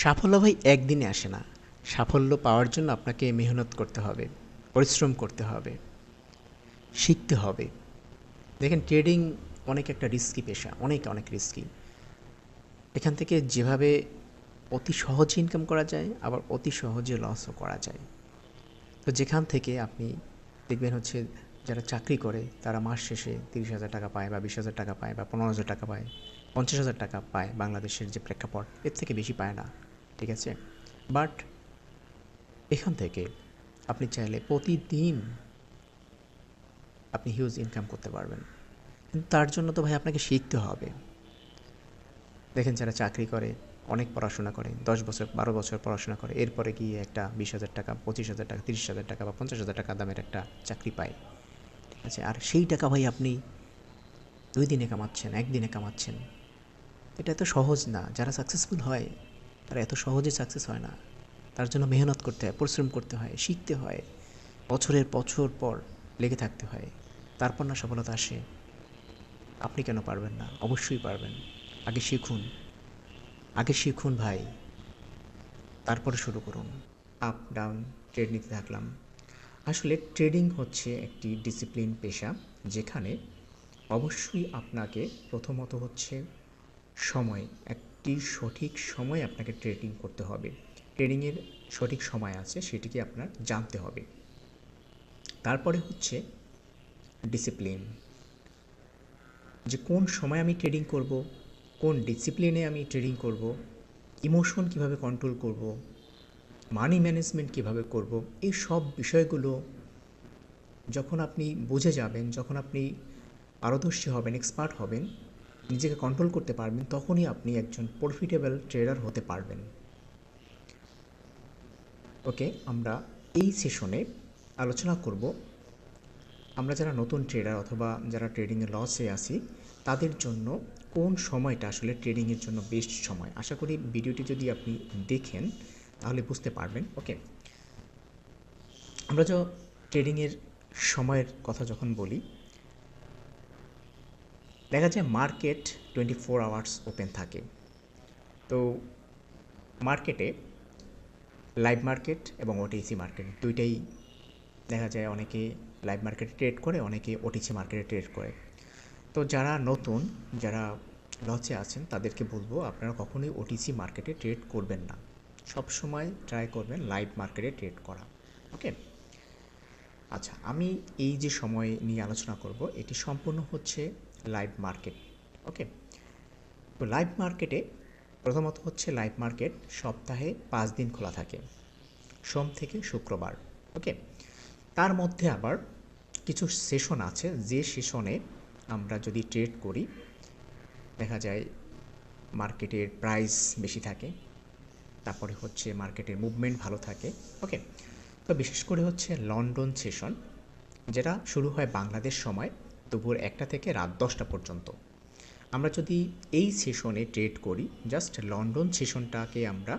সাফল্য ভাই একদিনে আসে না। সাফল্য পাওয়ার জন্য আপনাকে মেহনত করতে হবে, পরিশ্রম করতে হবে, শিখতে হবে। দেখেন ট্রেডিং অনেক একটা রিস্কি পেশা, অনেক অনেক রিস্কি। এখান থেকে যেভাবে অতি সহজে ইনকাম করা যায়, আবার অতি সহজে লসও করা যায়। তো যেখান থেকে আপনি দেখবেন হচ্ছে যারা চাকরি করে তারা মাস শেষে 30,000 টাকা পায় বা 20,000 টাকা পায় বা 15,000 টাকা পায়, 50,000 টাকা পায়, বাংলাদেশের যে প্রেক্ষাপট এর থেকে বেশি পায় না। ঠিক আছে, বাট এখান থেকে আপনি চাইলে প্রতিদিন আপনি হিউজ ইনকাম করতে পারবেন। কিন্তু তার জন্য তো ভাই আপনাকে শিখতে হবে। দেখেন যারা চাকরি করে, অনেক পড়াশোনা করে, 10 বছর 12 বছর পড়াশোনা করে, এরপরে গিয়ে একটা 20,000 টাকা, 25,000 টাকা, 30,000 টাকা বা 50,000 টাকা দামের একটা চাকরি পায়। ঠিক আছে, আর সেই টাকা ভাই আপনি 2 দিনে কামাচ্ছেন, একদিনে কামাচ্ছেন। এটা এত সহজ না। যারা সাকসেসফুল হয় তারা এত সহজে সাকসেস হয় না। তার জন্য মেহনত করতে হয়, পরিশ্রম করতে হয়, শিখতে হয়, বছরের বছর পর লেগে থাকতে হয়। তারপর না সফলতা আসে। আপনি কেন পারবেন না? অবশ্যই পারবেন। আগে শিখুন, আগে শিখুন ভাই, তারপরে শুরু করুন। আপ ডাউন ট্রেড নিতে থাকলাম। আসলে ট্রেডিং হচ্ছে একটি ডিসিপ্লিন পেশা, যেখানে অবশ্যই আপনাকে প্রথমত হচ্ছে সময়, একটি সঠিক সময় আপনাকে ট্রেডিং করতে হবে। ট্রেডিংয়ের সঠিক সময় আছে, সেটিকে আপনার জানতে হবে। তারপরে হচ্ছে ডিসিপ্লিন, যে কোন সময় আমি ট্রেডিং করব, কোন ডিসিপ্লিনে আমি ট্রেডিং করব, ইমোশন কিভাবে কন্ট্রোল করব, মানি ম্যানেজমেন্ট কিভাবে করব, এই সব বিষয়গুলো যখন আপনি বুঝে যাবেন, যখন আপনি পারদর্শী হবেন, এক্সপার্ট হবেন, নিজেকে কন্ট্রোল করতে পারবেন, তখনই আপনি একজন প্রফিটেবল ট্রেডার হতে পারবেন। ওকে, আমরা এই সেশনে আলোচনা করব আমরা যারা নতুন ট্রেডার অথবা যারা ট্রেডিংয়ে লসে আছি তাদের জন্য কোন সময়টা আসলে ট্রেডিংয়ের জন্য বেস্ট সময়। আশা করি ভিডিওটি যদি আপনি দেখেন তাহলে বুঝতে পারবেন। ওকে, আমরা ট্রেডিংয়ের সময়ের কথা যখন বলি, দেখা যায় মার্কেট 24 আওয়ার্স ওপেন থাকে। তো মার্কেটে লাইভ মার্কেট এবং ওটিসি মার্কেট দুইটাই দেখা যায়। অনেকে লাইভ মার্কেটে ট্রেড করে, অনেকে ওটিসি মার্কেটে ট্রেড করে। তো যারা নতুন, যারা লসে আছেন তাদেরকে বলবো আপনারা কখনোই ওটিসি মার্কেটে ট্রেড করবেন না। সব সময় ট্রাই করবেন লাইভ মার্কেটে ট্রেড করা। ওকে, আচ্ছা, আমি এই যে সময় নিয়ে আলোচনা করব এটি সম্পূর্ণ হচ্ছে লাইভ মার্কেট। ওকে, তো লাইভ মার্কেটে প্রথমত হচ্ছে লাইভ মার্কেট সপ্তাহে 5 দিন খোলা থাকে, সোম থেকে শুক্রবার। ওকে, তার মধ্যে আবার কিছু সেশন আছে, যে সেশনে আমরা যদি ট্রেড করি দেখা যায় মার্কেটের প্রাইস বেশি থাকে, তারপরে হচ্ছে মার্কেটের মুভমেন্ট ভালো থাকে। ওকে, তো বিশেষ করে হচ্ছে লন্ডন সেশন, যেটা শুরু হয় বাংলাদেশ সময় দুপুর 1টা থেকে রাত 10টা পর্যন্ত। আমরা যদি এই সেশনে ট্রেড করি, জাস্ট লন্ডন সেশনটাকে আমরা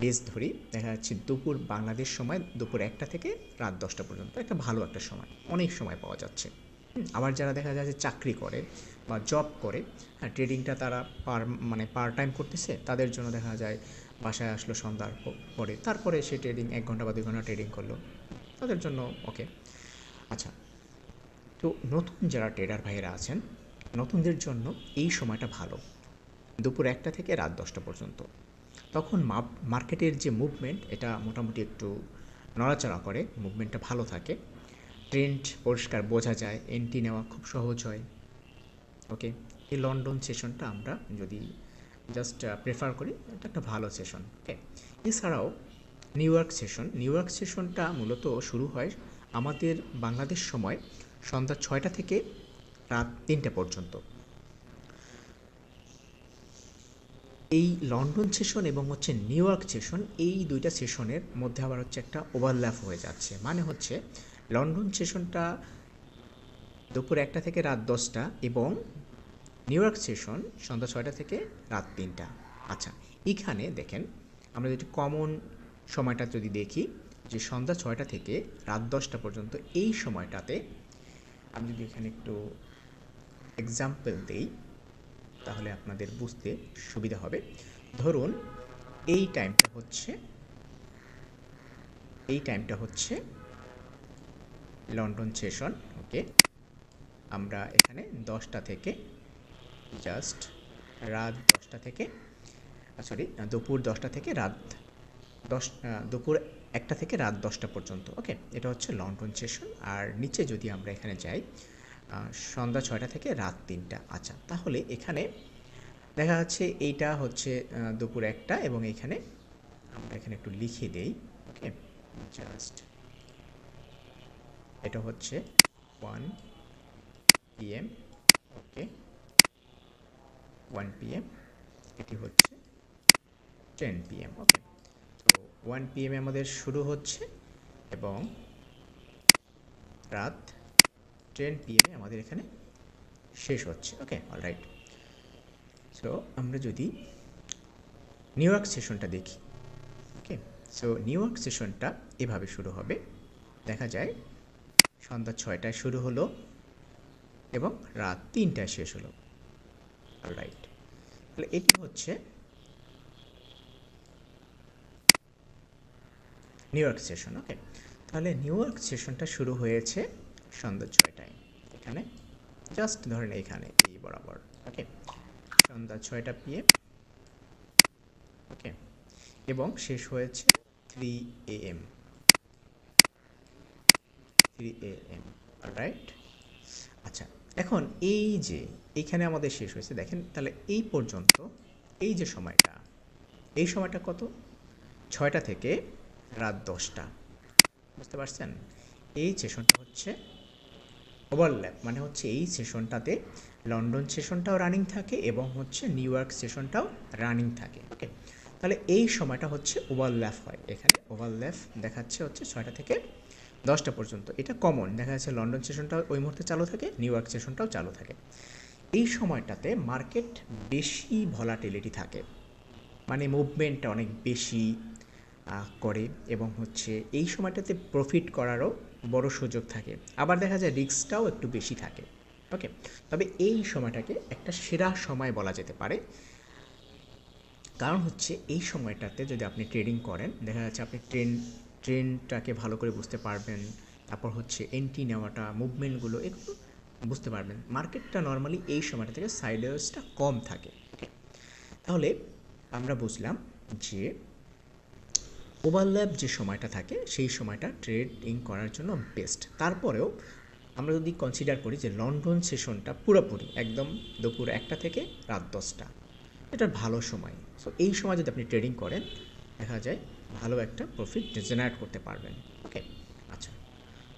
বেস ধরি, দেখা যাচ্ছে দুপুর বাংলাদেশ সময় দুপুর 1টা থেকে রাত 10টা পর্যন্ত একটা ভালো একটা সময়, অনেক সময় পাওয়া যাচ্ছে। আবার যারা দেখা যায় যে চাকরি করে বা জব করে, হ্যাঁ ট্রেডিংটা তারা পার টাইম করতেছে, তাদের জন্য দেখা যায় বাসায় আসলো সন্ধ্যার পরে, তারপরে সে ট্রেডিং 1 ঘন্টা বা 2 ঘন্টা ট্রেডিং করলো, তাদের জন্য ওকে। আচ্ছা, তো নতুন যারা ট্রেডার ভাইয়েরা আছেন, নতুনদের জন্য এই সময়টা ভালো, দুপুর 1টা থেকে রাত 10টা পর্যন্ত। তখন মার্কেটের যে মুভমেন্ট এটা মোটামুটি একটু নড়াচড়া করে, মুভমেন্টটা ভালো থাকে, ট্রেন্ড পরিষ্কার বোঝা যায়, এন্ট্রি নেওয়া খুব সহজ হয়। ওকে, এই লন্ডন সেশনটা আমরা যদি জাস্ট প্রেফার করি, এটা একটা ভালো সেশন। ওকে, এছাড়াও নিউ ইয়র্ক সেশনটা মূলত শুরু হয় আমাদের বাংলাদেশ সময় সন্ধ্যা 6টা থেকে রাত 3টা পর্যন্ত। এই লন্ডন সেশন এবং হচ্ছে নিউ ইয়র্ক সেশন, এই দুইটা সেশনের মধ্যে আবার হচ্ছে একটা ওভারল্যাপ হয়ে যাচ্ছে, মানে হচ্ছে লন্ডন সেশনটা দুপুর 1টা থেকে রাত 10টা এবং নিউ ইয়র্ক সেশন সন্ধ্যা 6টা থেকে রাত 3টা। আচ্ছা, এখানে দেখেন আমরা যদি কমন সময়টা যদি দেখি, যে সন্ধ্যা 6টা থেকে রাত 10টা পর্যন্ত, এই সময়টাতে আমি যদি এখানে একটু এক্সাম্পল দেই তাহলে আপনাদের বুঝতে সুবিধা হবে। ধরুন এই টাইমটা হচ্ছে লন্ডন সেশন। ওকে, আমরা এখানে 10টা থেকে জাস্ট রাত 10টা থেকে দুপুর 10টা থেকে দুপুর 1টা থেকে রাত 10টা পর্যন্ত। ওকে, এটা হচ্ছে লন্ডন সেশন। আর নিচে যদি আমরা এখানে যাই সন্ধ্যা 6টা থেকে রাত 3টা। আচ্ছা, তাহলে এখানে দেখা যাচ্ছে এইটা হচ্ছে দুপুর 1টা, এবং এখানে আমরা এখানে একটু লিখে দেই। ওকে, জাস্ট এটা হচ্ছে 1 PM। ওকে, 1 PM, এটি হচ্ছে 10 PM। ওকে, তো 1 PM আমাদের শুরু হচ্ছে এবং রাত 10 PM আমাদের এখানে শেষ হচ্ছে। ওকে, অলরাইট। সো আমরা যদি নিউ ইয়র্ক সেশনটা দেখি, ওকে, সো নিউ ইয়র্ক সেশনটা এভাবে শুরু হবে। দেখা যায় সন্ধ্যা 6টায় শুরু হলো এবং রাত 3টায় শেষ হলো। অলরাইট, তাহলে এটি হচ্ছে নিউ ইয়র্ক সেশন। ওকে, তাহলে নিউ ইয়র্ক সেশনটা শুরু হয়েছে সন্ধ্যা 6টায়, এখানে জাস্ট ধরেন এখানে এই বরাবর। ওকে, সন্ধ্যা 6টা PM। ওকে, এবং শেষ হয়েছে 3 AM। রাইট। আচ্ছা, এখন এই যে এইখানে আমাদের শেষ হয়েছে, দেখেন তাহলে এই পর্যন্ত এই যে সময়টা, এই সময়টা কত? 6টা থেকে রাত 10টা। বুঝতে পারছেন? এই সেশনটা হচ্ছে ওভারল্যাপ, মানে হচ্ছে এই সেশনটাতে লন্ডন সেশনটাও রানিং থাকে এবং হচ্ছে নিউ ইয়র্ক সেশনটাও রানিং থাকে। ওকে, তাহলে এই সময়টা হচ্ছে ওভারল্যাপ হয়। এখানে ওভারল্যাপ দেখাচ্ছে হচ্ছে 6টা থেকে 10টা পর্যন্ত। এটা কমন, দেখা যাচ্ছে লন্ডন সেশনটাও ওই মুহূর্তে চালু থাকে, নিউ ইয়র্ক সেশনটাও চালু থাকে। এই সময়টাতে মার্কেট বেশি ভলাটিলিটি থাকে, মানে মুভমেন্টটা অনেক বেশি করে এবং হচ্ছে এই সময়টাতে প্রফিট করারও বড় সুযোগ থাকে। আবার দেখা যায় রিস্কটাও একটু বেশি থাকে। ওকে, তবে এই সময়টাকে একটা সেরা সময় বলা যেতে পারে, কারণ হচ্ছে এই সময়টাতে যদি আপনি ট্রেডিং করেন, দেখা যাচ্ছে আপনি ট্রেনটাকে ভালো করে বুঝতে পারবেন, তারপর হচ্ছে এন্ট্রি নেওয়াটা, মুভমেন্টগুলো এগুলো বুঝতে পারবেন। মার্কেটটা নর্মালি এই সময়টা থেকে সাইডওয়েজটা কম থাকে। তাহলে আমরা বুঝলাম যে ওভারল্যাপ যে সময়টা থাকে সেই সময়টা ট্রেডিং করার জন্য বেস্ট। তারপরেও আমরা যদি কনসিডার করি যে লন্ডন সেশনটা পুরোপুরি একদম দুপুর 1টা থেকে রাত 10টা, এটা ভালো সময়। সো এই সময় যদি আপনি ট্রেডিং করেন, দেখা যায় ভালো একটা প্রফিট জেনারেট করতে পারবেন। ওকে, আচ্ছা,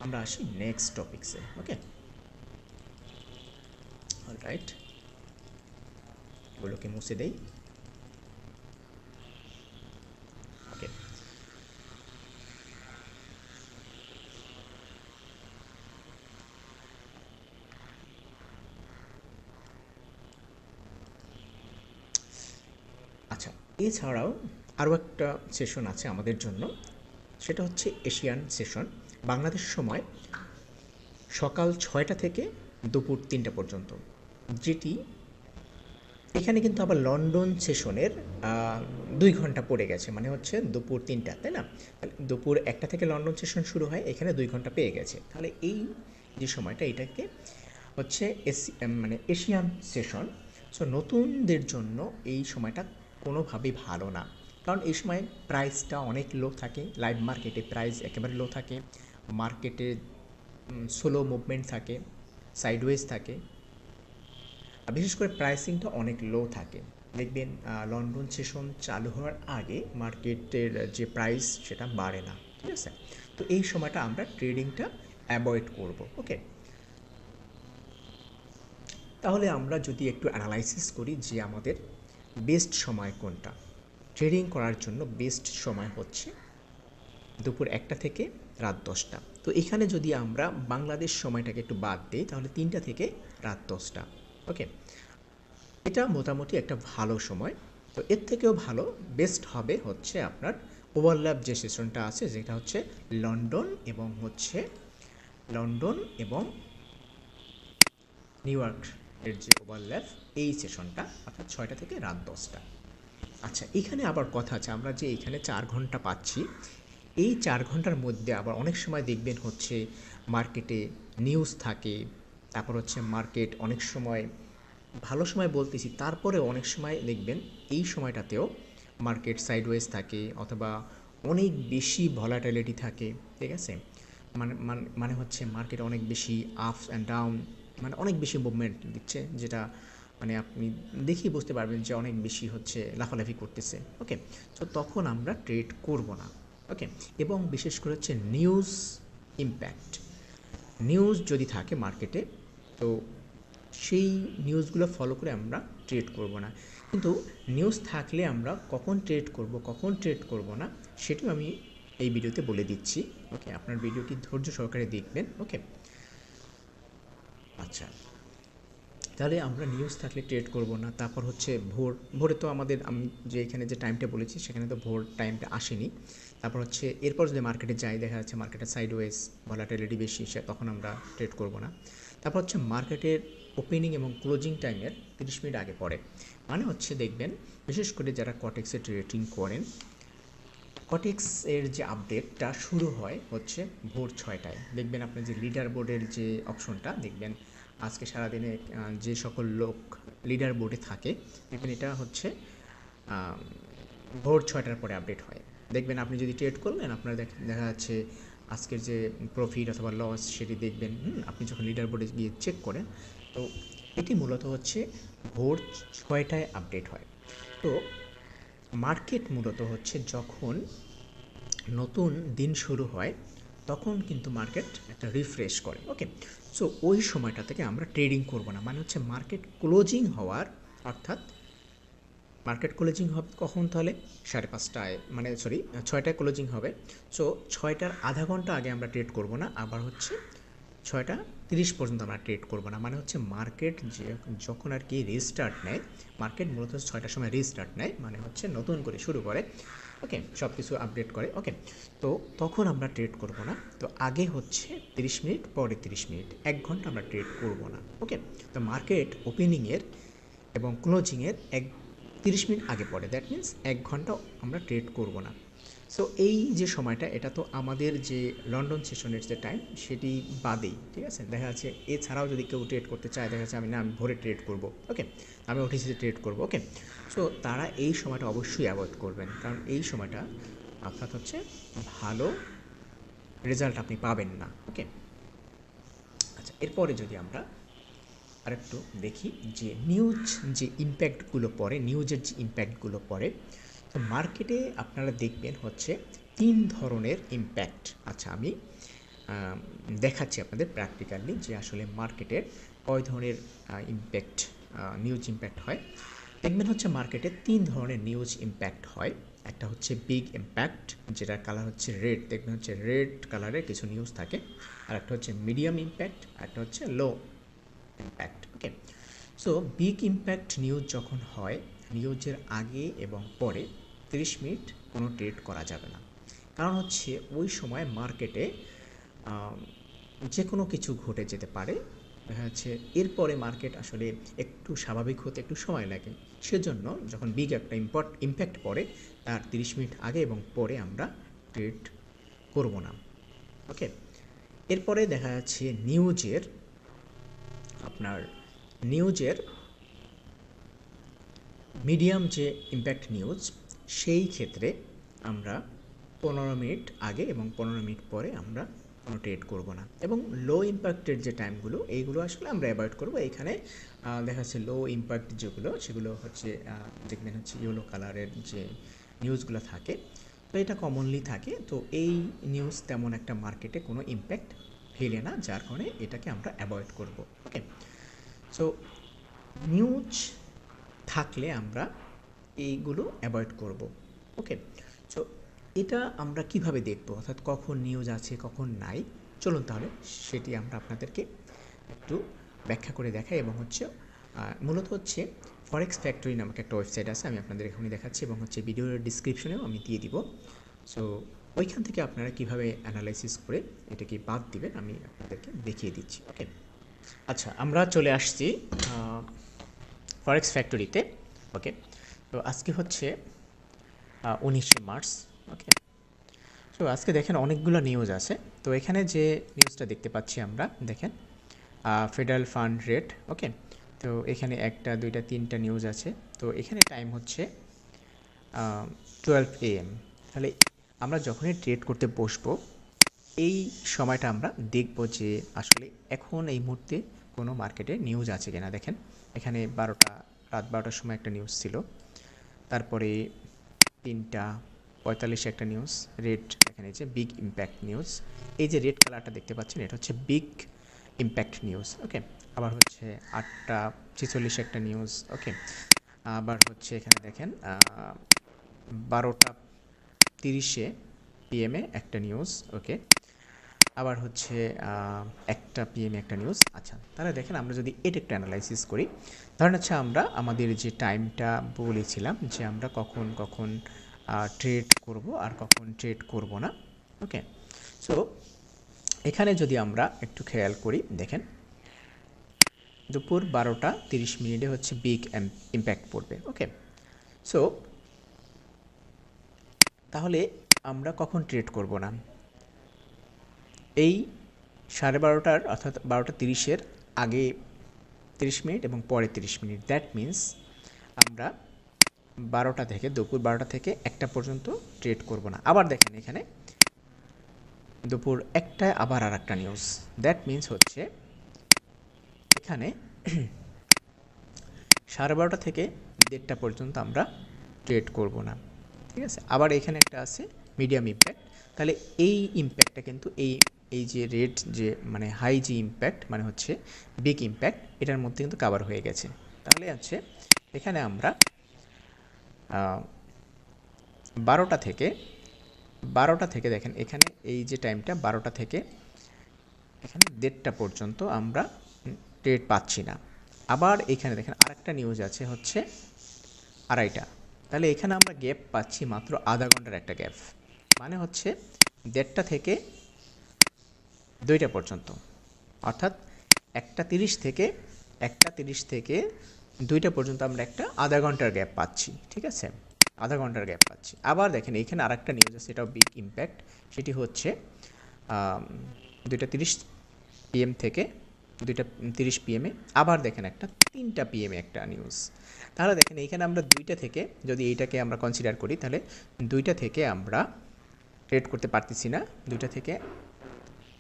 আমরা আসি নেক্সট টপিক্সে। ওকে, অলরাইট, এগুলোকে মুছে দেই। ওকে, আচ্ছা, এছাড়াও আরও একটা সেশন আছে আমাদের জন্য, সেটা হচ্ছে এশিয়ান সেশন। বাংলাদেশ সময় সকাল 6টা থেকে দুপুর 3টা পর্যন্ত, যেটি এখানে কিন্তু আবার লন্ডন সেশনের 2 ঘন্টা পড়ে গেছে, মানে হচ্ছে দুপুর 3টা, তাই না? তাহলে দুপুর 1টা থেকে লন্ডন সেশন শুরু হয়, এখানে 2 ঘন্টা পেয়ে গেছে। তাহলে এই যে সময়টা, এটাকে হচ্ছে মানে এশিয়ান সেশন। সো নতুনদের জন্য এই সময়টা কোনোভাবেই ভালো না, কারণ এই সময় প্রাইসটা অনেক লো থাকে, লাইভ মার্কেটে প্রাইস একেবারে লো থাকে, মার্কেটে স্লো মুভমেন্ট থাকে, সাইডওয়েজ থাকে, বিশেষ করে প্রাইসিংটা অনেক লো থাকে। দেখবেন লন্ডন সেশন চালু হওয়ার আগে মার্কেটের যে প্রাইস সেটা বাড়ে না, ঠিক আছে? তো এই সময়টা আমরা ট্রেডিংটা অ্যাভয়েড করব। ওকে, তাহলে আমরা যদি একটু অ্যানালাইসিস করি যে আমাদের বেস্ট সময় কোনটা ট্রেডিং করার জন্য, বেস্ট সময় হচ্ছে দুপুর 1টা থেকে রাত 10টা। তো এখানে যদি আমরা বাংলাদেশ সময়টাকে একটু বাদ দিই, তাহলে 3টা থেকে রাত 10টা। ওকে, এটা মোটামুটি একটা ভালো সময়। তো এর থেকেও ভালো বেস্ট হবে হচ্ছে আপনার ওভারল্যাপ যে সেশনটা আছে, যেটা হচ্ছে লন্ডন এবং নিউ ইয়র্ক এর যে ওভারল্যাপ, এই সেশনটা অর্থাৎ 6টা থেকে রাত 10টা। আচ্ছা, এখানে আবার কথা আছে, আমরা যে এখানে 4 ঘন্টা পাচ্ছি, এই 4 ঘন্টার মধ্যে আবার অনেক সময় দেখবেন হচ্ছে মার্কেটে নিউজ থাকে, তারপর হচ্ছে মার্কেট অনেক সময়, ভালো সময় বলতেছি, তারপরেও অনেক সময় দেখবেন এই সময়টাতেও মার্কেট সাইডওয়েজ থাকে অথবা অনেক বেশি ভলাটিলিটি থাকে, ঠিক আছে? মানে হচ্ছে মার্কেট অনেক বেশি আপস অ্যান্ড ডাউন, মানে অনেক বেশি মুভমেন্ট দিচ্ছে, যেটা মানে আপনি দেখেই বুঝতে পারবেন যে অনেক বেশি হচ্ছে লাফালাফি করতেছে, ওকে? তো তখন আমরা ট্রেড করব না, ওকে? এবং বিশেষ করে হচ্ছে নিউজ ইম্প্যাক্ট, নিউজ যদি থাকে মার্কেটে, তো সেই নিউজগুলো ফলো করে আমরা ট্রেড করব না। কিন্তু নিউজ থাকলে আমরা কখন ট্রেড করব, কখন ট্রেড করব না, সেটিও আমি এই ভিডিওতে বলে দিচ্ছি, ওকে? আপনার ভিডিওটি ধৈর্য সহকারে দেখবেন, ওকে? আচ্ছা, তাহলে আমরা নিউজ থাকলে ট্রেড করব না। তারপর হচ্ছে ভোরে তো আমাদের, আমি যে এখানে যে টাইমটা বলেছি সেখানে তো ভোর টাইমটা আসেনি। তারপর হচ্ছে এরপর যদি মার্কেটে যাই, দেখা যাচ্ছে মার্কেটের সাইডওয়েজ ভলাটিলিটি বেশি, তখন আমরা ট্রেড করব না। তারপর হচ্ছে মার্কেটের ওপেনিং এবং ক্লোজিং টাইমের 30 মিনিট আগে পড়ে, মানে হচ্ছে দেখবেন বিশেষ করে যারা কটেক্সে ট্রেডিং করেন, কটেক্স এর যে আপডেটটা শুরু হয় হচ্ছে ভোর 6টায়। দেখবেন আপনার যে লিডার বোর্ডের যে অপশনটা দেখবেন, আজকে সারাদিনে যে সকল লোক লিডার বোর্ডে থাকে, দেখবেন এটা হচ্ছে ভোর 6টার পরে আপডেট হয়। দেখবেন আপনি যদি ট্রেড করবেন, আপনার দেখা যাচ্ছে আজকের যে প্রফিট অথবা লস সেটি দেখবেন আপনি যখন লিডার বোর্ডে গিয়ে চেক করেন। তো এটি মূলত হচ্ছে ভোর 6টায় আপডেট হয়। তো মার্কেট মূলত হচ্ছে যখন নতুন দিন শুরু হয়, তখন কিন্তু মার্কেট একটা রিফ্রেশ করে, ওকে? সো ওই সময়টা থেকে আমরা ট্রেডিং করব না, মানে হচ্ছে মার্কেট ক্লোজিং হওয়ার, অর্থাৎ মার্কেট ক্লোজিং হবে কখন, তাহলে 5:30টায়, মানে সরি 6টায় ক্লোজিং হবে। সো 6টার আধা ঘন্টা আগে আমরা ট্রেড করব না, আবার হচ্ছে 6:30 পর্যন্ত আমরা ট্রেড করব না, মানে হচ্ছে মার্কেট যে যখন আর কি রিস্টার্ট নেয়, মার্কেট মূলত 6টার সময় রিস্টার্ট নেয়, মানে হচ্ছে নতুন করে শুরু করে, ওকে? সব কিছু আপডেট করে, ওকে? তো তখন আমরা ট্রেড করব না। তো আগে হচ্ছে 30 মিনিট, পরে 30 মিনিট, 1 ঘন্টা আমরা ট্রেড করব না, ওকে? তো মার্কেট ওপেনিংয়ের এবং ক্লোজিংয়ের 30 মিনিট আগে পড়ে, দ্যাট মিন্স 1 ঘন্টা আমরা ট্রেড করব না। সো এই যে সময়টা, এটা তো আমাদের যে লন্ডন সেশনের যে টাইম সেটি বাদেই, ঠিক আছে? দেখা যাচ্ছে এছাড়াও যদি কেউ ট্রেড করতে চায়, দেখা যাচ্ছে আমি ভোরে ট্রেড করব, ওকে? আমি ওটিসিতে ট্রেড করব, ওকে? সো তারা এই সময়টা অবশ্যই অ্যাভয়েড করবেন, কারণ এই সময়টা অর্থাৎ হচ্ছে ভালো রেজাল্ট আপনি পাবেন না, ওকে? আচ্ছা, এরপরে যদি আমরা আরেকটু দেখি যে নিউজ যে ইম্প্যাক্টগুলো পড়ে, নিউজের যে ইম্প্যাক্টগুলো পড়ে, তো মার্কেটে আপনারা দেখবেন হচ্ছে 3 ধরনের ইম্প্যাক্ট। আচ্ছা, আমি দেখাচ্ছি আপনাদের প্র্যাকটিক্যালি যে আসলে মার্কেটের কয় ধরনের ইম্প্যাক্ট, নিউজ ইম্প্যাক্ট হয়। দেখবেন হচ্ছে মার্কেটে 3 ধরনের নিউজ ইম্প্যাক্ট হয়। একটা হচ্ছে বিগ ইম্প্যাক্ট, যেটার কালার হচ্ছে রেড, দেখবেন হচ্ছে রেড কালারের কিছু নিউজ থাকে। আর একটা হচ্ছে মিডিয়াম ইম্প্যাক্ট, আর একটা হচ্ছে লো ইম্প্যাক্ট, ওকে? সো বিগ ইম্প্যাক্ট নিউজ যখন হয়, নিউজের আগে এবং পরে 30 মিনিট কোনো ট্রেড করা যাবে না, কারণ হচ্ছে ওই সময় মার্কেটে যে কোনো কিছু ঘটে যেতে পারে। দেখা যাচ্ছে এরপরে মার্কেট আসলে একটু স্বাভাবিক হতে একটু সময় লাগে, সেজন্য যখন বিগ একটা ইম্প্যাক্ট পড়ে, তার 30 মিনিট আগে এবং পরে আমরা ট্রেড করব না, ওকে? এরপরে দেখা যাচ্ছে আপনার নিউজের মিডিয়াম যে ইম্প্যাক্ট নিউজ, সেই ক্ষেত্রে আমরা 15 মিনিট আগে এবং 15 মিনিট পরে আমরা কোনো ট্রেড করব না। এবং লো ইম্প্যাক্টের যে টাইমগুলো, এইগুলো আসলে আমরা অ্যাভয়েড করব। এখানে দেখা যাচ্ছে লো ইম্প্যাক্ট যেগুলো, সেগুলো হচ্ছে দেখবেন হচ্ছে ইয়েলো কালারের যে নিউজগুলো থাকে, তো এটা কমনলি থাকে। তো এই নিউজ তেমন একটা মার্কেটে কোনো ইম্প্যাক্ট ফেলে না, যার কারণে এটাকে আমরা অ্যাভয়েড করব, ওকে? সো নিউজ থাকলে আমরা এইগুলো অ্যাভয়েড করব, ওকে? সো এটা আমরা কিভাবে দেখব, অর্থাৎ কখন নিউজ আছে কখন নাই, চলুন তাহলে সেটি আমরা আপনাদেরকে একটু ব্যাখ্যা করে দেখাই। এবং হচ্ছে মূলত হচ্ছে ফরেক্স ফ্যাক্টরি নামক একটা ওয়েবসাইট আছে, আমি আপনাদের এখনই দেখাচ্ছি, এবং হচ্ছে ভিডিওর ডিসক্রিপশনেও আমি দিয়ে দিব। সো ওইখান থেকে আপনারা কিভাবে অ্যানালাইসিস করে এটাকে বাদ দিবেন আমি আপনাদেরকে দেখিয়ে দিচ্ছি, ওকে? আচ্ছা, আমরা চলে আসছি ফরেক্স ফ্যাক্টরিতে, ওকে? তো আজকে হচ্ছে 19 মার্চ। ওকে, তো আজকে দেখেন অনেকগুলো নিউজ আছে। তো এখানে যে নিউজটা দেখতে পাচ্ছি আমরা, দেখেন ফেডারেল ফান্ড রেট। ওকে, তো এখানে একটা দুইটা তিনটা নিউজ আছে। তো এখানে টাইম হচ্ছে 12 AM। তাহলে আমরা যখনই ট্রেড করতে বসবো এই সময়টা আমরা দেখব যে আসলে এখন এই মুহূর্তে কোনো মার্কেটে নিউজ আছে কিনা। দেখেন এখানে রাত 12টার সময় একটা নিউজ ছিল, তারপরে 3:45 একটা নিউজ রেড, এখানে যে বিগ ইম্প্যাক্ট নিউজ। এই যে রেড কালারটা দেখতে পাচ্ছেন এটা হচ্ছে বিগ ইম্প্যাক্ট নিউজ। ওকে, আবার হচ্ছে 8:46 একটা নিউজ। ওকে, আবার হচ্ছে এখানে দেখেন 12:30 PM একটা নিউজ। ওকে, আবার হচ্ছে 1টা PM একটা নিউজ। আচ্ছা, তাহলে দেখেন আমরা যদি এটা একটু অ্যানালাইসিস করি, ধরেন হচ্ছে আমরা আমাদের যে টাইমটা বলেছিলাম যে আমরা কখন কখন ট্রেড করব আর কখন ট্রেড করব না। ওকে, সো এখানে যদি আমরা একটু খেয়াল করি, দেখেন দুপুর 12:30 হচ্ছে বিগ ইম্প্যাক্ট পড়বে। ওকে, সো তাহলে আমরা কখন ট্রেড করব না? এই 12:30 অর্থাৎ 12:30 আগে 30 মিনিট এবং পরে 30 মিনিট। দ্যাট মিন্স আমরা দুপুর 12টা থেকে 1টা পর্যন্ত ট্রেড করব না। আবার দেখেন এখানে দুপুর 1টায় আবার আর একটা নিউজ। দ্যাট মিন্স হচ্ছে এখানে 12:30 থেকে 1:30 পর্যন্ত আমরা ট্রেড করব না। ঠিক আছে, আবার এখানে একটা আছে মিডিয়াম ইম্প্যাক্ট। তাহলে এই ইম্প্যাক্টটা কিন্তু এই যে রেড যে মানে হাই যে ইম্প্যাক্ট মানে হচ্ছে বিগ ইম্প্যাক্ট, এটার মধ্যে কিন্তু কভার হয়ে গেছে। তাহলে হচ্ছে এখানে আমরা 12টা থেকে দেখেন এখানে এই যে টাইমটা 12টা থেকে এখানে 1:30 পর্যন্ত আমরা ট্রেড পাচ্ছি না। আবার এখানে দেখেন আরেকটা নিউজ আছে হচ্ছে 2:30। তাহলে এখানে আমরা গ্যাপ পাচ্ছি মাত্র আধা ঘন্টার একটা গ্যাপ, মানে হচ্ছে 1:30 থেকে 2টা পর্যন্ত, অর্থাৎ 1:30 থেকে 2টা পর্যন্ত আমরা একটা আধা ঘন্টার গ্যাপ পাচ্ছি। ঠিক আছে, আধা ঘন্টার গ্যাপ পাচ্ছি। আবার দেখেন এইখানে আরেকটা নিউজ আছে, এটাও বিগ ইম্প্যাক্ট। সেটি হচ্ছে 2:30 PM থেকে 2:30 PM আবার দেখেন একটা 3টা PM একটা নিউজ। তাহলে দেখেন এইখানে আমরা 2টা থেকে যদি এইটাকে আমরা কনসিডার করি, তাহলে 2টা থেকে আমরা ট্রেড করতে পারতেছি না, 2টা থেকে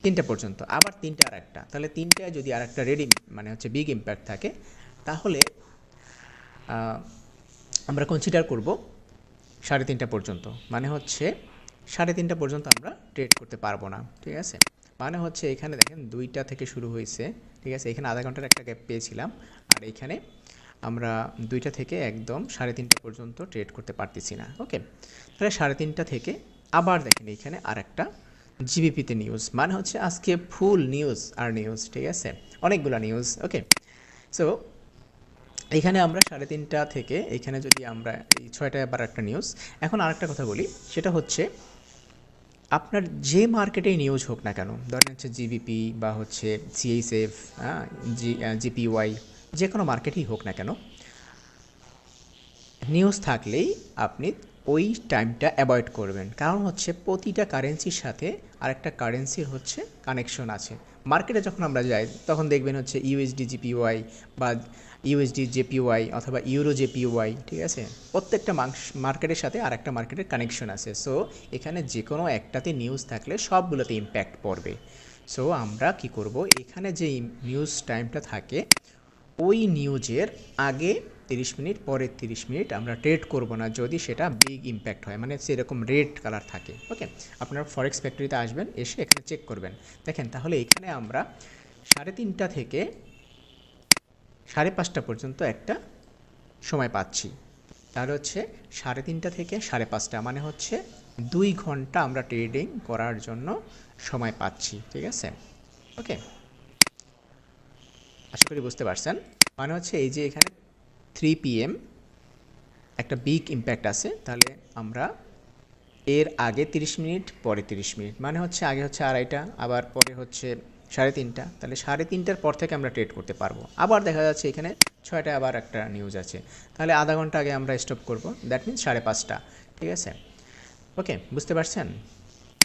3টা পর্যন্ত। আবার 3টা আর একটা, তাহলে 3টায় যদি আর একটা রেডি মানে হচ্ছে বিগ ইম্প্যাক্ট থাকে, তাহলে আমরা কনসিডার করব 3:30 পর্যন্ত, মানে হচ্ছে 3:30 পর্যন্ত আমরা ট্রেড করতে পারবো না। ঠিক আছে, মানে হচ্ছে এখানে দেখেন 2টা থেকে শুরু হয়েছে। ঠিক আছে, এখানে আধা ঘন্টার একটা গ্যাপ পেয়েছিলাম, আর এখানে আমরা 2টা থেকে একদম 3:30 পর্যন্ত ট্রেড করতে পারতেছি না। ওকে, তাহলে 3:30 থেকে আবার দেখেন এখানে আর একটা জিবিপিতে নিউজ, মানে হচ্ছে আজকে ফুল নিউজ আর নিউজ। ঠিক আছে, অনেকগুলো নিউজ। ওকে, সো এখানে আমরা 3:30 থেকে এখানে যদি আমরা এই 6টায় আবার একটা নিউজ। এখন আরেকটা কথা বলি, সেটা হচ্ছে আপনার যে মার্কেটেই নিউজ হোক না কেন, ধরেন হচ্ছে জিবিপি বা হচ্ছে সিএইচএফ, জিপিওয়াই, যে কোনো মার্কেটেই হোক না কেন, নিউজ থাকলেই আপনি ওই টাইমটা অ্যাভয়েড করবেন। কারণ হচ্ছে প্রতিটা কারেন্সির সাথে আরেকটা কারেন্সির হচ্ছে কানেকশন আছে। মার্কেটে যখন আমরা যাই তখন দেখবেন হচ্ছে ইউএসডি জিপিওয়াই বা ইউএসডি জেপিওয়াই অথবা ইউরো জেপিওয়াই। ঠিক আছে, প্রত্যেকটা মার্কেটের সাথে আরেকটা মার্কেটের কানেকশন আছে। সো এখানে যে কোনো একটাতে নিউজ থাকলে সবগুলোতে ইম্প্যাক্ট পড়বে। সো আমরা কি করব, এখানে যে নিউজ টাইমটা থাকে ওই নিউজের আগে 30 মিনিট, পরে 30 মিনিট আমরা ট্রেড করব না যদি সেটা বিগ ইম্প্যাক্ট হয়, মানে সেরকম রেড কালার থাকে। ওকে, আপনারা ফরেক্স ফ্যাক্টরিতে আসবেন, এসে এখানে চেক করবেন। দেখেন তাহলে এখানে আমরা 3:30 থেকে 5:30 পর্যন্ত একটা সময় পাচ্ছি। তাহলে হচ্ছে 3:30 থেকে 5:30, মানে হচ্ছে 2 ঘন্টা আমরা ট্রেডিং করার জন্য সময় পাচ্ছি। ঠিক আছে, ওকে, আশা করি বুঝতে পারছেন। মানে হচ্ছে এই যে এখানে 3 PM একটা বিগ ইম্প্যাক্ট আছে, তাহলে আমরা এর আগে 30 মিনিট, পরে 30 মিনিট, মানে হচ্ছে আগে হচ্ছে 2:30, আবার পরে হচ্ছে 3:30, তাহলে 3:30টার পর থেকে আমরা ট্রেড করতে পারবো। আবার দেখা যাচ্ছে এখানে 6টায় আবার একটা নিউজ আছে, তাহলে আধা ঘন্টা আগে আমরা স্টপ করব, দ্যাট মিনস 5:30, ঠিক আছে? ওকে, বুঝতে পারছেন?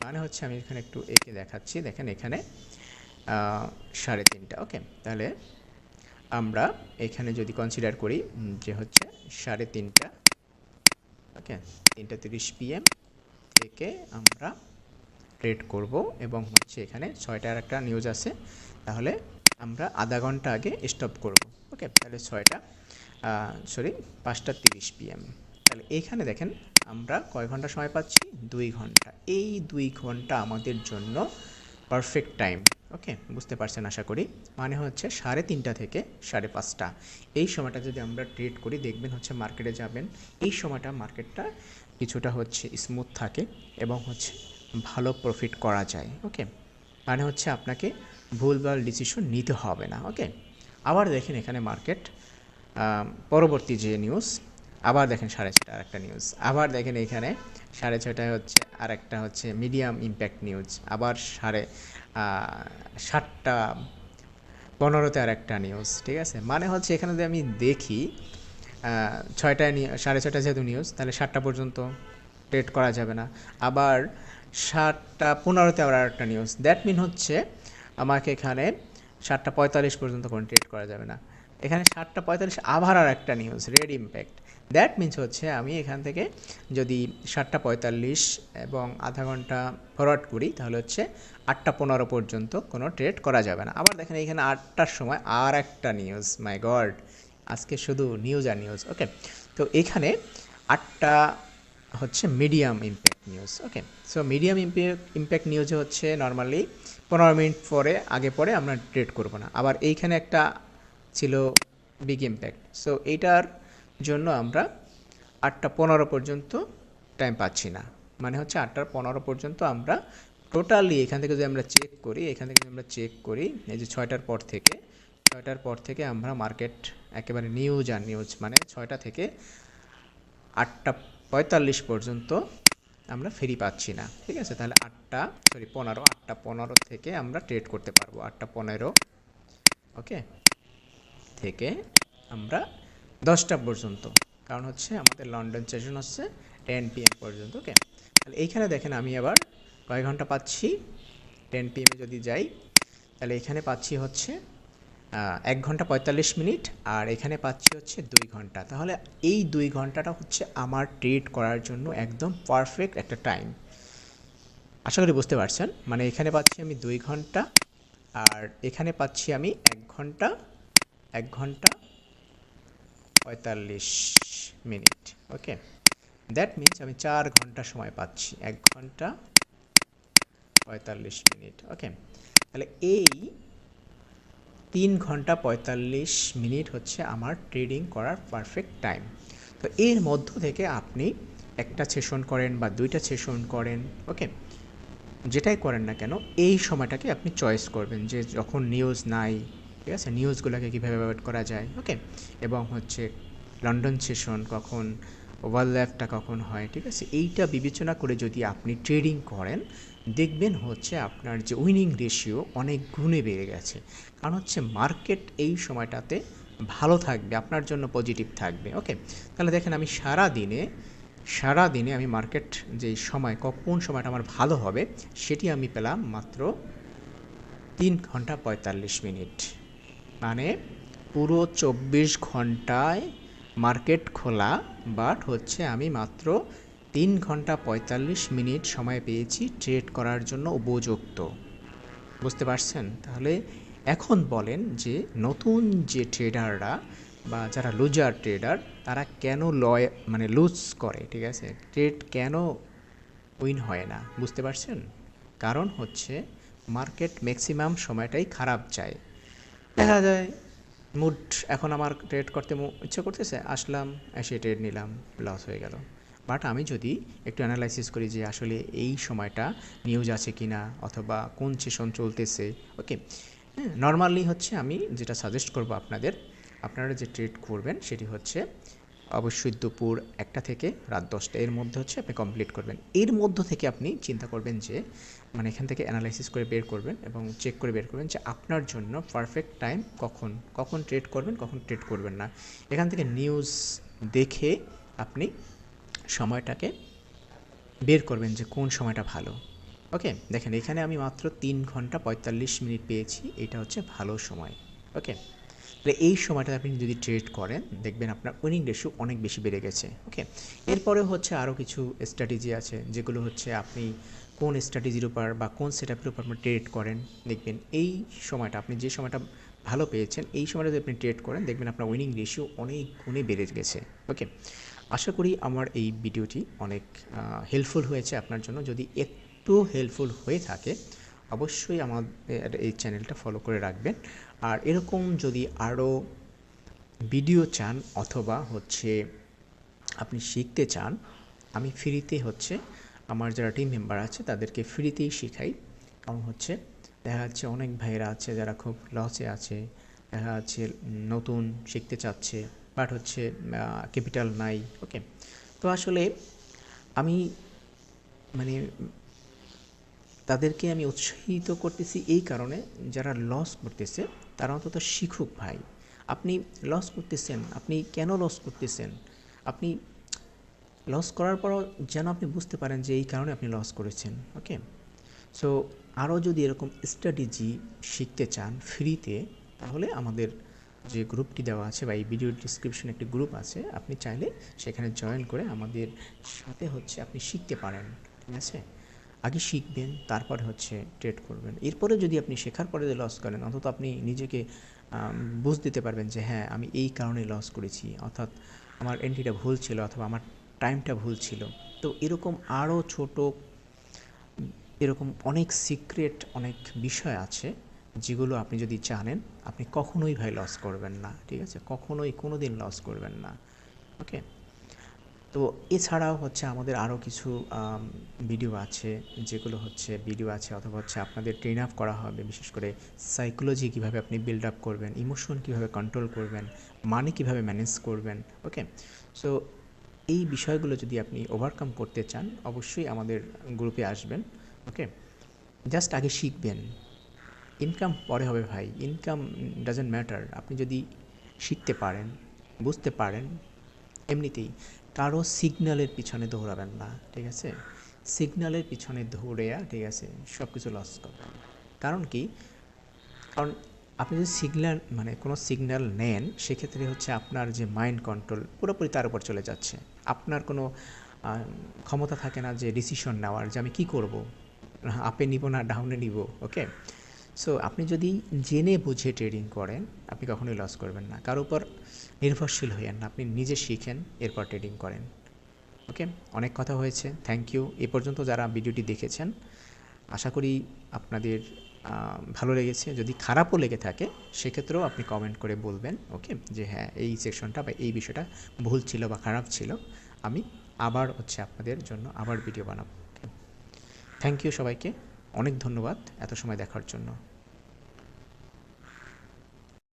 মানে হচ্ছে আমি এখানে একটু এঁকে দেখাচ্ছি, দেখেন এখানে 3:30, ওকে। তাহলে আমরা এখানে যদি কনসিডার করি যে হচ্ছে 3:30, ওকে, 3:30 PM থেকে আমরা ট্রেড করব, এবং হচ্ছে এখানে 6টার একটা নিউজ আছে, তাহলে আমরা আধা ঘন্টা আগে স্টপ করব, ওকে। তাহলে 5:30 PM। তাহলে এইখানে দেখেন আমরা কয় ঘন্টা সময় পাচ্ছি? 2 ঘন্টা। এই 2 ঘন্টা আমাদের জন্য পারফেক্ট টাইম, ওকে, বুঝতে পারছেন আশা করি। মানে হচ্ছে 3:30 থেকে 5:30 এই সময়টা যদি আমরা ট্রেড করি, দেখবেন হচ্ছে মার্কেটে যাবেন, এই সময়টা মার্কেটটা কিছুটা হচ্ছে স্মুথ থাকে এবং হচ্ছে ভালো প্রফিট করা যায়, ওকে। মানে হচ্ছে আপনাকে ভুলভাল ডিসিশন নিতে হবে না, ওকে। আবার দেখেন এখানে মার্কেট পরবর্তী যে নিউজ, আবার দেখেন 6:30 আর একটা নিউজ, আবার দেখেন এখানে 6:30টায় হচ্ছে আর একটা হচ্ছে মিডিয়াম ইম্প্যাক্ট নিউজ, আবার 7:15 আর একটা নিউজ, ঠিক আছে? মানে হচ্ছে এখানে যদি আমি দেখি 6:30 যেহেতু নিউজ, তাহলে 7টা পর্যন্ত ট্রেড করা যাবে না। আবার 7:15 আবার একটা নিউজ, দ্যাট মিন হচ্ছে আমাকে এখানে 7:45 পর্যন্ত কোনো ট্রেড করা যাবে না। এখানে 7:45 আবার আর একটা news, red impact, that means হচ্ছে আমি এখান থেকে যদি 7:45 এবং আধা ঘন্টা ফরওয়ার্ড করি, তাহলে হচ্ছে 8:15 পর্যন্ত কোনো ট্রেড করা যাবে না। আবার দেখেন এখানে 8টার সময় আর একটা নিউজ, মাই গড, আজকে শুধু নিউজ আর নিউজ, ওকে। তো এখানে 8টা হচ্ছে মিডিয়াম ইম্প্যাক্ট নিউজ, ওকে। সো মিডিয়াম ইম্প্যাক্ট নিউজে হচ্ছে নর্মালি 15 মিনিট পরে আগে পরে আমরা ট্রেড করব না। আবার এইখানে একটা ছিল বিগ ইম্প্যাক্ট, সো এইটার জন্য আমরা 8:15 পর্যন্ত টাইম পাচ্ছি না। মানে হচ্ছে 8:15 পর্যন্ত আমরা টোটালি এখান থেকে যদি আমরা চেক করি, এই যে 6টার পর থেকে আমরা মার্কেট একেবারে নিউজ আর নিউজ, মানে 6টা থেকে 8:45 পর্যন্ত আমরা ফ্রি পাচ্ছি না, ঠিক আছে? তাহলে 8:15 থেকে আমরা ট্রেড করতে পারবো, 8:15, ওকে, থেকে আমরা 10টা পর্যন্ত, কারণ হচ্ছে আমাদের লন্ডন সেশন হচ্ছে 10 PM পর্যন্ত, ওকে। তাহলে এইখানে দেখেন আমি আবার কয় ঘন্টা পাচ্ছি? 10 PM যদি যাই, তাহলে এখানে পাচ্ছি হচ্ছে 1 ঘন্টা 45 মিনিট, আর এখানে পাচ্ছি হচ্ছে 2 ঘন্টা। তাহলে এই 2 ঘন্টাটা হচ্ছে আমার ট্রেড করার জন্য একদম পারফেক্ট একটা টাইম। আশা করি বুঝতে পারছেন। মানে এখানে পাচ্ছি আমি 2 ঘন্টা, আর এখানে পাচ্ছি আমি 1 ঘন্টা 45 মিনিট, ওকে। দ্যাট মিনস আমি 4 ঘন্টা সময় পাচ্ছি, 1 ঘন্টা 45 মিনিট, ওকে। তাহলে এই 3 ঘন্টা 45 মিনিট হচ্ছে আমার ট্রেডিং করার পারফেক্ট টাইম। তো এর মধ্য থেকে আপনি একটা সেশন করেন বা 2টা সেশন করেন, ওকে, যেটাই করেন না কেন, এই সময়টাকে আপনি চয়েস করবেন যে যখন নিউজ নাই, ঠিক আছে, নিউজগুলোকে কীভাবে অ্যাভয়েড করা যায়, ওকে, এবং হচ্ছে লন্ডন সেশন কখন, ওভারল্যাপটা কখন হয়, ঠিক আছে, এইটা বিবেচনা করে যদি আপনি ট্রেডিং করেন, দেখবেন হচ্ছে আপনার যে উইনিং রেশিও অনেক গুণে বেড়ে গেছে। কারণ হচ্ছে মার্কেট এই সময়টাতে ভালো থাকবে, আপনার জন্য পজিটিভ থাকবে, ওকে। তাহলে দেখেন আমি সারাদিনে আমি মার্কেট যেই সময়, কোন সময়টা আমার ভালো হবে, সেটি আমি পেলাম মাত্র 3 ঘন্টা 45 মিনিট। মানে পুরো 24 ঘন্টায় মার্কেট খোলা, বাট হচ্ছে আমি মাত্র 3 ঘন্টা 45 মিনিট সময় পেয়েছি ট্রেড করার জন্য উপযুক্ত। বুঝতে পারছেন? তাহলে এখন বলেন যে নতুন যে ট্রেডাররা বা যারা লুজার ট্রেডার, তারা কেন লুজ করে, ঠিক আছে, ট্রেড কেন উইন হয় না, বুঝতে পারছেন? কারণ হচ্ছে মার্কেট ম্যাক্সিমাম সময়টাই খারাপ যায়। দেখা যায় মুড, এখন আমার ট্রেড করতে ইচ্ছে করতেছে, আসলাম, এসে ট্রেড নিলাম, লস হয়ে গেল। বাট আমি যদি একটু অ্যানালাইসিস করি যে আসলে এই সময়টা নিউজ আছে কি না, অথবা কোন সেশন চলতেছে, ওকে, হ্যাঁ, নর্মালি হচ্ছে আমি যেটা সাজেস্ট করব আপনারা যে ট্রেড করবেন সেটি হচ্ছে অবশ্যই দুপুর 1টা থেকে রাত 10টা এর মধ্যে হচ্ছে আপনি কমপ্লিট করবেন। এর মধ্য থেকে আপনি চিন্তা করবেন যে মানে এখান থেকে অ্যানালাইসিস করে বের করবেন এবং চেক করে বের করবেন যে আপনার জন্য পারফেক্ট টাইম কখন ট্রেড করবেন, কখন ট্রেড করবেন না। এখান থেকে নিউজ দেখে আপনি সময়টাকে বের করবেন যে কোন সময়টা ভালো। ওকে, দেখেন এখানে আমি মাত্র 3 ঘন্টা 45 মিনিট পেয়েছি, এটা হচ্ছে ভালো সময়। ওকে, তাহলে এই সময়টা আপনি যদি ট্রেড করেন দেখবেন আপনার উইনিং রেশিও অনেক বেশি বেড়ে গেছে। ওকে, এরপরে হচ্ছে আরও কিছু স্ট্র্যাটেজি আছে যেগুলো হচ্ছে আপনি কোন স্ট্র্যাটেজির উপর বা কোন সেটআপের উপর আপনি ট্রেড করেন, দেখবেন এই সময়টা আপনি যে সময়টা ভালো পেয়েছেন এই সময়টা যদি আপনি ট্রেড করেন দেখবেন আপনার উইনিং রেশিও অনেক গুণে বেড়ে গেছে। ওকে, আশা করি আমার এই ভিডিওটি অনেক হেল্পফুল হয়েছে আপনার জন্য। যদি একটু হেল্পফুল হয়ে থাকে অবশ্যই আমাদের এই চ্যানেলটা ফলো করে রাখবেন। আর এরকম যদি আরও ভিডিও চান অথবা হচ্ছে আপনি শিখতে চান, আমি ফ্রিতে হচ্ছে আমার যারা টিম মেম্বার আছে তাদেরকে ফ্রিতেই শেখাই। কারণ হচ্ছে দেখা যাচ্ছে অনেক ভাইয়েরা আছে যারা খুব লসে আছে, দেখা যাচ্ছে নতুন শিখতে চাচ্ছে বাট হচ্ছে ক্যাপিটাল নাই। ওকে, তো আসলে আমি মানে তাদেরকে আমি উৎসাহিত করতেছি এই কারণে যারা লস করতেছে তারা অন্তত শিখুক। ভাই আপনি লস করতেছেন, আপনি কেন লস করতেছেন, আপনি লস করার পরও যেন আপনি বুঝতে পারেন যে এই কারণে আপনি লস করেছেন। ওকে, সো আরও যদি এরকম স্ট্র্যাটেজি শিখতে চান ফ্রিতে তাহলে আমাদের যে গ্রুপটি দেওয়া আছে বা এই ভিডিও ডিসক্রিপশনে একটি গ্রুপ আছে, আপনি চাইলে সেখানে জয়েন করে আমাদের সাথে হচ্ছে আপনি শিখতে পারেন। ঠিক আছে, আগে শিখবেন তারপরে হচ্ছে ট্রেড করবেন। এরপরে যদি আপনি শেখার পরে লস করেন অন্তত আপনি নিজেকে বুঝ দিতে পারবেন যে হ্যাঁ আমি এই কারণে লস করেছি, অর্থাৎ আমার এন্ট্রিটা ভুল ছিল অথবা আমার টাইমটা ভুল ছিল। তো এরকম আরও ছোট এরকম অনেক সিক্রেট অনেক বিষয় আছে যেগুলো আপনি যদি জানেন আপনি কখনোই ভাই লস করবেন না। ঠিক আছে, কখনোই কোনো দিন লস করবেন না। ওকে, তো এছাড়াও হচ্ছে আমাদের আরও কিছু ভিডিও আছে যেগুলো হচ্ছে ভিডিও আছে অথবা হচ্ছে আপনাদের ট্রেন আপ করা হবে, বিশেষ করে সাইকোলজি কীভাবে আপনি বিল্ড আপ করবেন, ইমোশন কীভাবে কন্ট্রোল করবেন, মানি কীভাবে ম্যানেজ করবেন। ওকে, সো এই বিষয়গুলো যদি আপনি ওভারকাম করতে চান অবশ্যই আমাদের গ্রুপে আসবেন। ওকে, জাস্ট আগে শিখবেন, ইনকাম পরে হবে ভাই, ইনকাম ডাজেন্ট ম্যাটার। আপনি যদি শিখতে পারেন, বুঝতে পারেন, এমনিতেই কারো সিগন্যালের পিছনে দৌড়াবেন না। ঠিক আছে, সিগন্যালের পিছনে দৌড়ে ঠিক আছে সব কিছু লস করবেন। কারণ কি, কারণ আপনি যদি সিগন্যাল মানে কোনো সিগন্যাল নেন সেক্ষেত্রে হচ্ছে আপনার যে মাইন্ড কন্ট্রোল পুরোপুরি তার উপর চলে যাচ্ছে। আপনার কোনো ক্ষমতা থাকে না যে ডিসিশন নেওয়ার যে আমি কী করব, আপে নিব না ডাউনে নিব। ওকে, সো আপনি যদি জেনে বুঝে ট্রেডিং করেন আপনি কখনোই লস করবেন না, কারোর উপর নির্ভরশীল হইয়েন না, আপনি নিজে শিখেন এরপর ট্রেডিং করেন। ওকে, অনেক কথা হয়েছে, থ্যাংক ইউ এ পর্যন্ত যারা ভিডিওটি দেখেছেন। আশা করি আপনাদের ভালো লেগেছে। যদি খারাপও লেগে থাকে সেক্ষেত্রেও আপনি কমেন্ট করে বলবেন। ওকে, যে হ্যাঁ এই সেকশনটা বা এই বিষয়টা ভুল ছিল বা খারাপ ছিল, আমি আবার হচ্ছে আপনাদের জন্য আবার ভিডিও বানাবো। থ্যাংক ইউ সবাইকে, অনেক ধন্যবাদ এত সময় দেখার জন্য।